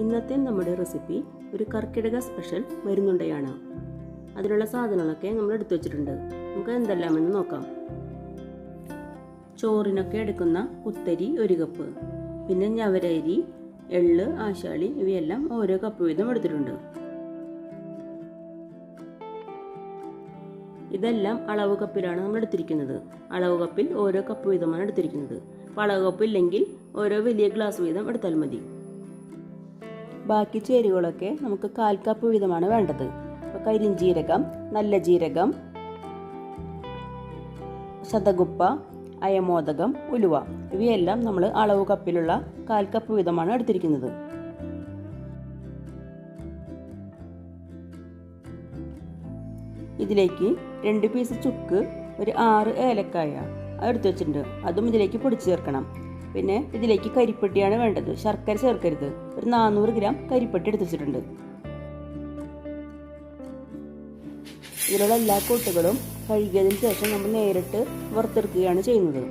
ഇന്നത്തെ നമ്മുടെ റെസിപ്പി ഒരു കർക്കിടക സ്പെഷ്യൽ മരുന്നുണ്ടയാണ്. അതിനുള്ള സാധനങ്ങളൊക്കെ നമ്മൾ എടുത്തു വെച്ചിട്ടുണ്ട്. നമുക്ക് എന്തെല്ലാമെന്ന് നോക്കാം. ചോറിനൊക്കെ എടുക്കുന്ന കുത്തരി 1 കപ്പ്, പിന്നെ ഞവരരി, എള്ള്, ആശാളി ഇവയെല്ലാം ഓരോ കപ്പ് വീതം എടുത്തിട്ടുണ്ട്. ഇതെല്ലാം അളവ് കപ്പിലാണ് നമ്മൾ എടുത്തിരിക്കുന്നത്. അളവ് കപ്പിൽ ഓരോ കപ്പ് വീതമാണ് എടുത്തിരിക്കുന്നത്. അളവ് കപ്പ് ഇല്ലെങ്കിൽ ഓരോ വലിയ ഗ്ലാസ് വീതം എടുത്താൽ മതി. ബാക്കി ചേരുവകളൊക്കെ നമുക്ക് 1/4 കപ്പ് വീതമാണ് വേണ്ടത്. കരിഞ്ജീരകം, നല്ല ജീരകം, ശതകുപ്പ, അയമോദകം, ഉലുവ ഇവയെല്ലാം നമ്മൾ അളവ് കപ്പിലുള്ള 1/4 കപ്പ് വീതമാണ് എടുത്തിരിക്കുന്നത്. ഇതിലേക്ക് 2 പീസ് ചുക്ക്, ഒരു 6 ഏലക്കായ എടുത്തു വെച്ചിട്ടുണ്ട്. അതും ഇതിലേക്ക് പൊടിച്ചു ചേർക്കണം. പിന്നെ ഇതിലേക്ക് കരിപ്പെട്ടിയാണ് വേണ്ടത്. ശർക്കര ചേർക്കരുത്. ഒരു 400 ഗ്രാം കരിപ്പെട്ടി എടുത്തു വെച്ചിട്ടുണ്ട്. ഇതിലുള്ള എല്ലാ കൂട്ടുകളും കഴുകിയതിന് ശേഷം നമ്മൾ നേരിട്ട് വറുത്തെടുക്കുകയാണ് ചെയ്യുന്നത്.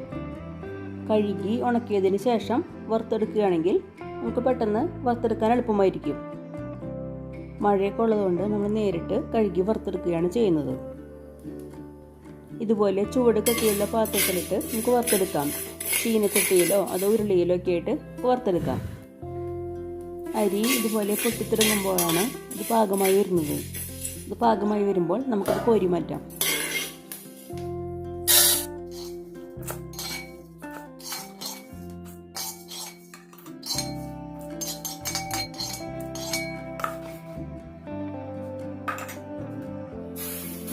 കഴുകി ഉണക്കിയതിന് ശേഷം വറുത്തെടുക്കുകയാണെങ്കിൽ നമുക്ക് പെട്ടെന്ന് വറുത്തെടുക്കാൻ എളുപ്പമായിരിക്കും. മഴയൊക്കെ ഉള്ളതുകൊണ്ട് നമ്മൾ നേരിട്ട് കഴുകി വറുത്തെടുക്കുകയാണ് ചെയ്യുന്നത്. ഇതുപോലെ ചൂട് കട്ടിയുള്ള പാത്രത്തിലിട്ട് നമുക്ക് വറുത്തെടുക്കാം. ചീനച്ചട്ടിയിലോ അതോ ഉരുളിയിലോ ഒക്കെ ആയിട്ട് വറുത്തെടുക്കാം. അരി ഇതുപോലെ പൊട്ടിത്തിറങ്ങുമ്പോഴാണ് ഇത് പാകമായി വരുന്നത്. ഇത് പാകമായി വരുമ്പോൾ നമുക്കത് കോരി മാറ്റാം.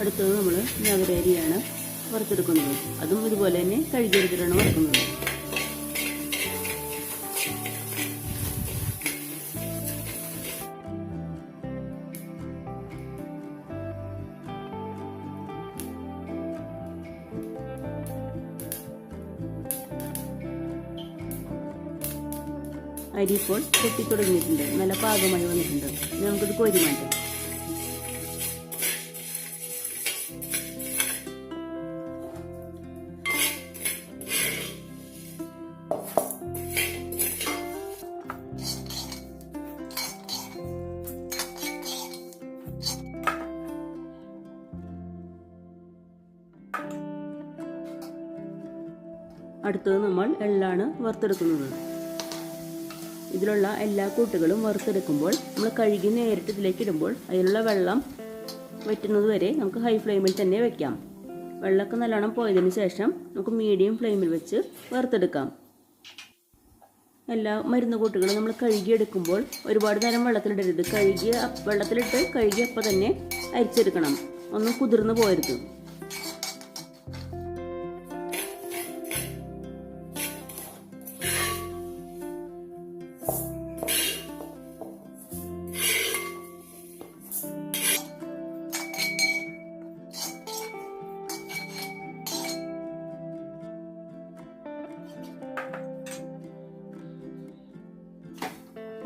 അടുത്തത് നമ്മൾ ഞവരരിയാണ് വറുത്തെടുക്കുന്നത്. അതും ഇതുപോലെ തന്നെ കഴുകിയെടുത്തിട്ടാണ് വറുക്കുന്നത്. അരി ഇപ്പോൾ പൊട്ടി തുടങ്ങിയിട്ടുണ്ട്. നല്ല പാകമായി വന്നിട്ടുണ്ട്. ഇനി നമുക്കിത് കോരി മാറ്റാം. അടുത്തത് നമ്മൾ എള്ളാണ് വറുത്തെടുക്കുന്നത്. ഇതിലുള്ള എല്ലാ കൂട്ടുകളും വറുത്തെടുക്കുമ്പോൾ നമ്മൾ കഴുകി നേരിട്ട് ഇതിലേക്ക് ഇടുമ്പോൾ അതിലുള്ള വെള്ളം വറ്റുന്നത് വരെ നമുക്ക് ഹൈ ഫ്ലെയിമിൽ തന്നെ വെക്കാം. വെള്ളമൊക്കെ നല്ലോണം പോയതിന് ശേഷം നമുക്ക് മീഡിയം ഫ്ലെയിമിൽ വെച്ച് വറുത്തെടുക്കാം. എല്ലാ മരുന്ന് കൂട്ടുകളും നമ്മൾ കഴുകിയെടുക്കുമ്പോൾ ഒരുപാട് നേരം വെള്ളത്തിലിടരുത്. വെള്ളത്തിലിട്ട് കഴുകി അപ്പം തന്നെ അരിച്ചെടുക്കണം. ഒന്നും കുതിർന്ന് പോകരുത്.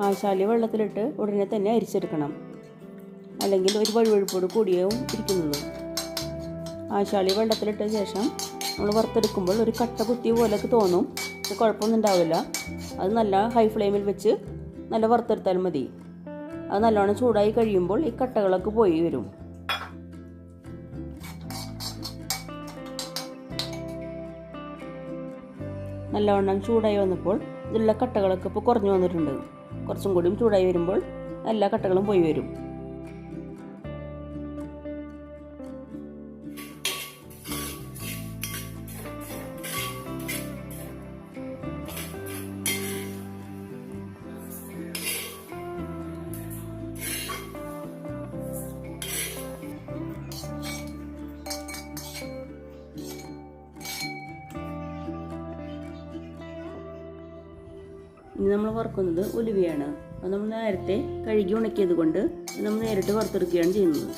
ആശാലി വെള്ളത്തിലിട്ട് ഉടനെ തന്നെ അരിച്ചെടുക്കണം. അല്ലെങ്കിൽ ഒരു വഴുവഴുപ്പോട് കൂടിയാവും ഇരിക്കുന്നത്. ആശാലി വെള്ളത്തിലിട്ട ശേഷം നമ്മൾ വറുത്തെടുക്കുമ്പോൾ ഒരു കട്ട കുത്തിയ പോലെയൊക്കെ തോന്നും. അത് കുഴപ്പമൊന്നും ഉണ്ടാവില്ല. അത് നല്ല ഹൈ ഫ്ലെയിമിൽ വെച്ച് നല്ല വറുത്തെടുത്താൽ മതി. അത് നല്ലോണം ചൂടായി കഴിയുമ്പോൾ ഈ കട്ടകളൊക്കെ പോയി വരും. നല്ലവണ്ണം ചൂടായി വന്നപ്പോൾ ഇതിലുള്ള കട്ടകളൊക്കെ ഇപ്പോൾ കുറഞ്ഞു വന്നിട്ടുണ്ട്. കുറച്ചും കൂടിയും ചൂടായി വരുമ്പോൾ എല്ലാ കട്ടകളും പോയി വരും. ഇനി നമ്മൾ വറുക്കുന്നത് ഉലുവയാണ്. അത് നമ്മൾ നേരത്തെ കഴുകി ഉണക്കിയത് കൊണ്ട് നമ്മൾ നേരിട്ട് വറുത്തെടുക്കുകയാണ് ചെയ്യുന്നത്.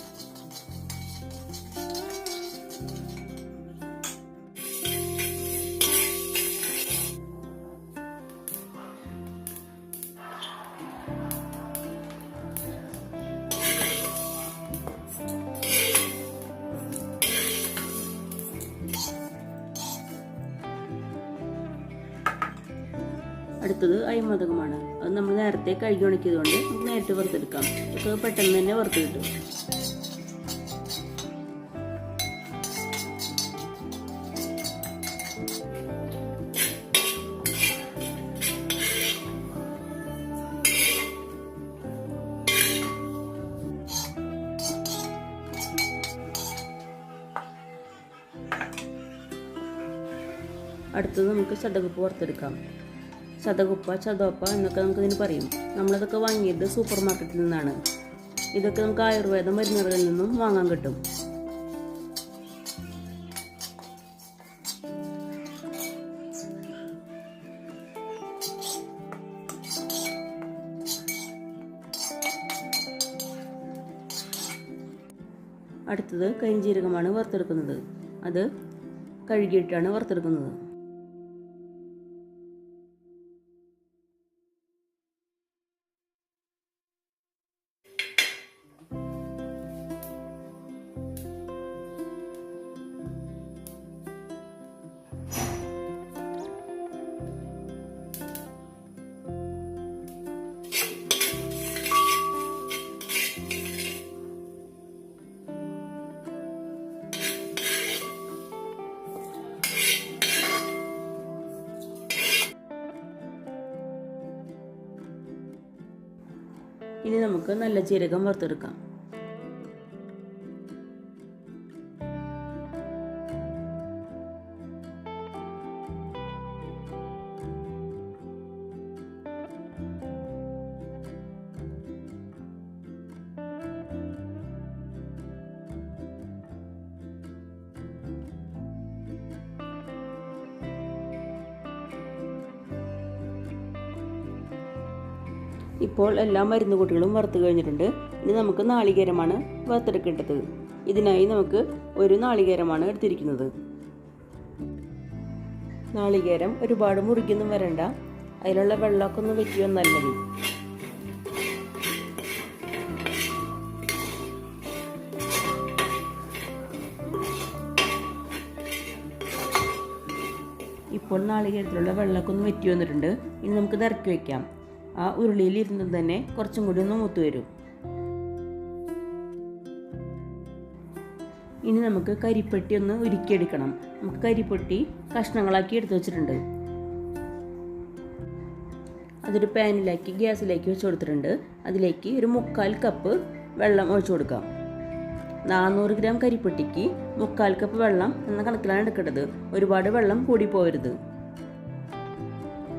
അടുത്തത് അയമോദകമാണ്. അത് നമ്മൾ നേരത്തെ കഴുകി ഉണക്കിയതുകൊണ്ട് നമുക്ക് നേരിട്ട് വറുത്തെടുക്കാം. അതൊക്കെ പെട്ടെന്ന് തന്നെ വറുത്ത് കിട്ടും. അടുത്തത് നമുക്ക് ചതകുപ്പ് വറുത്തെടുക്കാം. ചതകുപ്പ, ചതോപ്പ എന്നൊക്കെ നമുക്കിതിന് പറയും. നമ്മളതൊക്കെ വാങ്ങിയത് സൂപ്പർ മാർക്കറ്റിൽ നിന്നാണ്. ഇതൊക്കെ നമുക്ക് ആയുർവേദ മരുന്നുകളിൽ നിന്നും വാങ്ങാൻ കിട്ടും. അടുത്തത് കരിഞ്ജീരകമാണ് വറുത്തെടുക്കുന്നത്. അത് കഴുകിയിട്ടാണ് വറുത്തെടുക്കുന്നത്. ഇനി നമുക്ക് നല്ല ജീരകം വറുത്തെടുക്കാം. ഇപ്പോൾ എല്ലാ മരുന്നുകൂട്ടുകളും വറുത്ത് കഴിഞ്ഞിട്ടുണ്ട്. ഇനി നമുക്ക് നാളികേരമാണ് വറുത്തെടുക്കേണ്ടത്. ഇതിനായി നമുക്ക് ഒരു നാളികേരമാണ് എടുത്തിരിക്കുന്നത്. നാളികേരം ഒരുപാട് മുറിക്കൊന്നും വരണ്ട, അതിലുള്ള വെള്ളമൊക്കെ ഒന്ന് വെക്കുക നല്ലത്. ഇപ്പോൾ നാളികേരത്തിലുള്ള വെള്ളമൊക്കെ ഒന്ന് വെറ്റി വന്നിട്ടുണ്ട്. ഇനി നമുക്ക് ഇറക്കി വയ്ക്കാം. ആ ഉരുളിയിൽ ഇരുന്ന് തന്നെ കുറച്ചും കൂടി ഒന്ന് മൂത്ത് വരും. ഇനി നമുക്ക് കരിപ്പെട്ടി ഒന്ന് ഉരുക്കിയെടുക്കണം. നമുക്ക് കരിപ്പെട്ടി കഷ്ണങ്ങളാക്കി എടുത്ത് വെച്ചിട്ടുണ്ട്. അതൊരു പാനിലാക്കി ഗ്യാസിലേക്ക് വെച്ച് കൊടുത്തിട്ടുണ്ട്. അതിലേക്ക് ഒരു 3/4 കപ്പ് വെള്ളം ഒഴിച്ചു കൊടുക്കാം. 400 ഗ്രാം കരിപ്പെട്ടിക്ക് 3/4 കപ്പ് വെള്ളം എന്ന കണക്കിലാണ് എടുക്കേണ്ടത്. ഒരുപാട് വെള്ളം കൂടി പോകരുത്.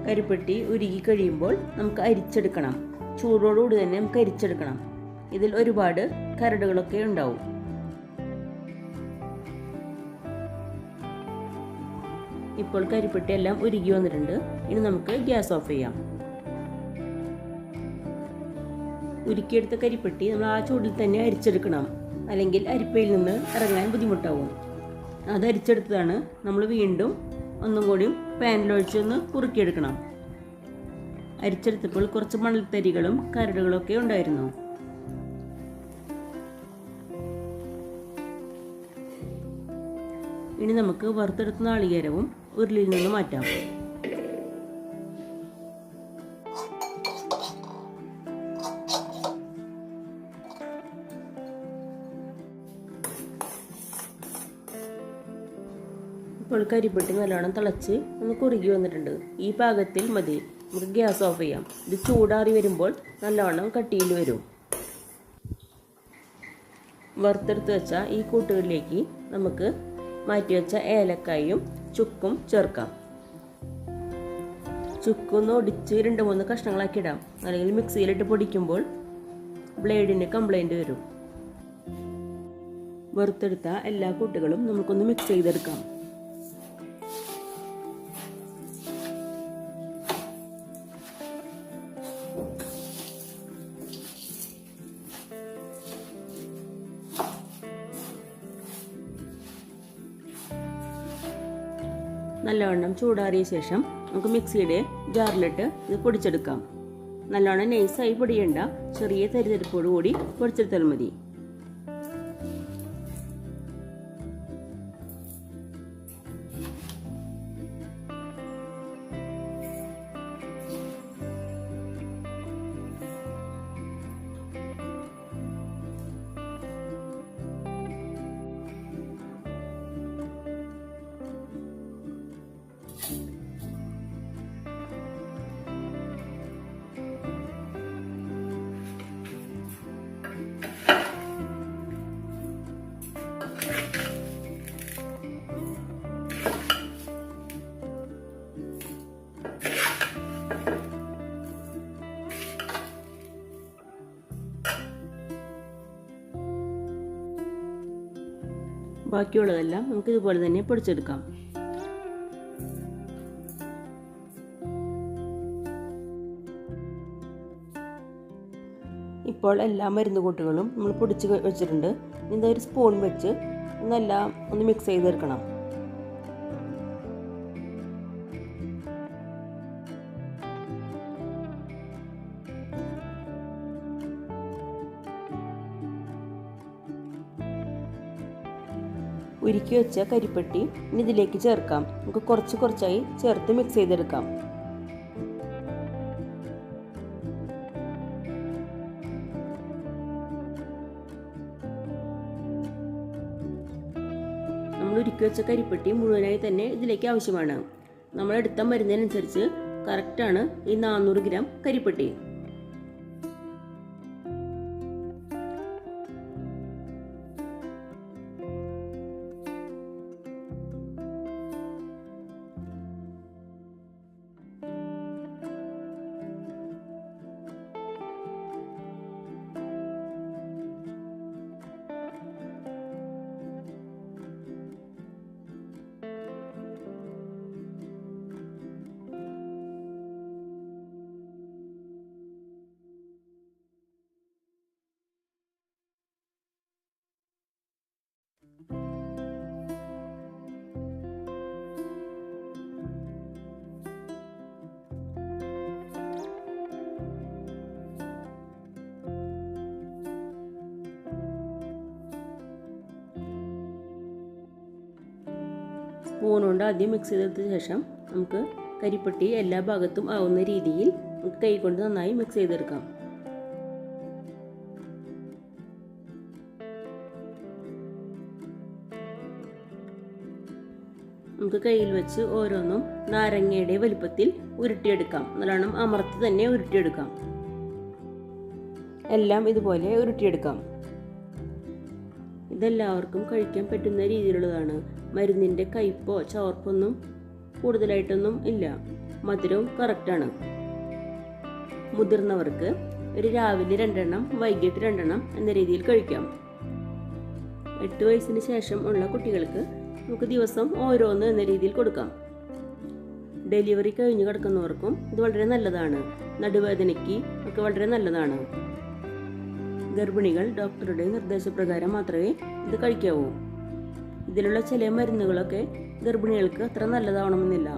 കരിപ്പെട്ടി ഉരുകി കഴിയുമ്പോൾ നമുക്ക് അരിച്ചെടുക്കണം. ചൂടോടുകൂടി തന്നെ നമുക്ക് അരിച്ചെടുക്കണം. ഇതിൽ ഒരുപാട് കരടുകളൊക്കെ ഉണ്ടാവും. ഇപ്പോൾ കരിപ്പെട്ടി എല്ലാം ഉരുകി വന്നിട്ടുണ്ട്. ഇനി നമുക്ക് ഗ്യാസ് ഓഫ് ചെയ്യാം. ഉരുക്കിയെടുത്ത കരിപ്പെട്ടി നമ്മൾ ആ ചൂടിൽ തന്നെ അരിച്ചെടുക്കണം. അല്ലെങ്കിൽ അരിപ്പയിൽ നിന്ന് ഇറങ്ങാൻ ബുദ്ധിമുട്ടാവും. അത് അരിച്ചെടുത്തതാണ് നമ്മൾ വീണ്ടും ഒന്നും കൂടിയും പാനിലൊഴിച്ചൊന്ന് കുറുക്കിയെടുക്കണം. അരിച്ചെടുത്തപ്പോൾ കുറച്ച് മണൽത്തരികളും കരടുകളൊക്കെ ഉണ്ടായിരുന്നു. ഇനി നമുക്ക് വറുത്തെടുത്ത നാളികേരവും ഉരുളിയിൽ നിന്ന് മാറ്റാം. ഇപ്പോൾ കരിപ്പെട്ടി നല്ലോണം തിളച്ച് ഒന്ന് കുറുകി വന്നിട്ടുണ്ട്. ഈ പാകത്തിൽ മതി. നമുക്ക് ഗ്യാസ് ഓഫ് ചെയ്യാം. ഇത് ചൂടാറി വരുമ്പോൾ നല്ലോണം കട്ടിയിൽ വരും. വറുത്തെടുത്ത് വെച്ച ഈ കൂട്ടുകളിലേക്ക് നമുക്ക് മാറ്റിവെച്ച ഏലക്കായും ചുക്കും ചേർക്കാം. ചുക്കൊന്ന് ഒടിച്ച് 2-3 കഷ്ണങ്ങളാക്കി ഇടാം. അല്ലെങ്കിൽ മിക്സിയിലിട്ട് പൊടിക്കുമ്പോൾ ബ്ലേഡിന് കംപ്ലൈൻറ്റ് വരും. വറുത്തെടുത്ത എല്ലാ കൂട്ടുകളും നമുക്കൊന്ന് മിക്സ് ചെയ്തെടുക്കാം. നല്ലവണ്ണം ചൂടാറിയ ശേഷം നമുക്ക് മിക്സിയുടെ ജാറിലിട്ട് ഇത് പൊടിച്ചെടുക്കാം. നല്ലോണം നൈസായി പൊടിയണ്ട, ചെറിയ തരിതരിപ്പോടു കൂടി പൊടിച്ചെടുത്താൽ മതി. ബാക്കിയുള്ളതെല്ലാം നമുക്ക് ഇതുപോലെ തന്നെ പൊടിച്ചെടുക്കാം. ഇപ്പോൾ എല്ലാ മരുന്ന് കൂട്ടുകളും നമ്മൾ പൊടിച്ച് വെച്ചിട്ടുണ്ട്. ഇനി ഒരു സ്പൂൺ വെച്ച് ഒന്നെല്ലാം ഒന്ന് മിക്സ് ചെയ്തെടുക്കണം. ഉരുക്കി വെച്ച കരിപ്പെട്ടി ഇനി ഇതിലേക്ക് ചേർക്കാം. നമുക്ക് കുറച്ച് കുറച്ചായി ചേർത്ത് മിക്സ് ചെയ്തെടുക്കാം. നമ്മൾ ഉരുക്കി വെച്ച കരിപ്പെട്ടി മുഴുവനായി തന്നെ ഇതിലേക്ക് ആവശ്യമാണ്. നമ്മൾ എടുത്ത മരുന്നിനനുസരിച്ച് കറക്റ്റാണ് ഈ 400 ഗ്രാം കരിപ്പെട്ടി. സ്പൂൺ കൊണ്ട് ആദ്യം മിക്സ് ചെയ്തെടുത്ത ശേഷം നമുക്ക് കരിപ്പെട്ടി എല്ലാ ഭാഗത്തും ആവുന്ന രീതിയിൽ നമുക്ക് കൈ കൊണ്ട് നന്നായി മിക്സ് ചെയ്തെടുക്കാം. നമുക്ക് കയ്യിൽ വെച്ച് ഓരോന്നും നാരങ്ങയുടെ വലുപ്പത്തിൽ ഉരുട്ടിയെടുക്കാം. നല്ലോണം അമർത്തി തന്നെ ഉരുട്ടിയെടുക്കാം. എല്ലാം ഇതുപോലെ ഉരുട്ടിയെടുക്കാം. ഇതെല്ലാവർക്കും കഴിക്കാൻ പറ്റുന്ന രീതിയിലുള്ളതാണ്. മരുന്നിൻ്റെ കയ്പോ ചവർപ്പൊന്നും കൂടുതലായിട്ടൊന്നും ഇല്ല. മധുരവും കറക്റ്റാണ്. മുതിർന്നവർക്ക് ഒരു രാവിലെ 2 എണ്ണം വൈകിട്ട് 2 എണ്ണം എന്ന രീതിയിൽ കഴിക്കാം. 8 വയസ്സിന് ശേഷം ഉള്ള കുട്ടികൾക്ക് നമുക്ക് ദിവസം ഓരോന്ന് എന്ന രീതിയിൽ കൊടുക്കാം. ഡെലിവറി കഴിഞ്ഞ് കിടക്കുന്നവർക്കും ഇത് വളരെ നല്ലതാണ്. നടുവേദനയ്ക്ക് ഒക്കെ വളരെ നല്ലതാണ്. ഗർഭിണികൾ ഡോക്ടറുടെ നിർദ്ദേശപ്രകാരം മാത്രമേ ഇത് കഴിക്കാവൂ. ഇതിലുള്ള ചില മരുന്നുകളൊക്കെ ഗർഭിണികൾക്ക് അത്ര നല്ലതാവണമെന്നില്ല.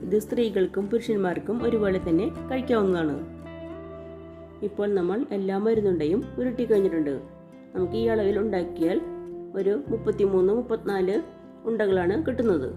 ഇത് സ്ത്രീകൾക്കും പുരുഷന്മാർക്കും ഒരുപോലെ തന്നെ കഴിക്കാവുന്നതാണ്. ഇപ്പോൾ നമ്മൾ എല്ലാ മരുന്നുണ്ടയും ഉരുട്ടി കഴിഞ്ഞിട്ടുണ്ട്. നമുക്ക് ഈ അളവിൽ ഉണ്ടാക്കിയാൽ ഒരു 33-34 ഉണ്ടകളാണ് കിട്ടുന്നത്.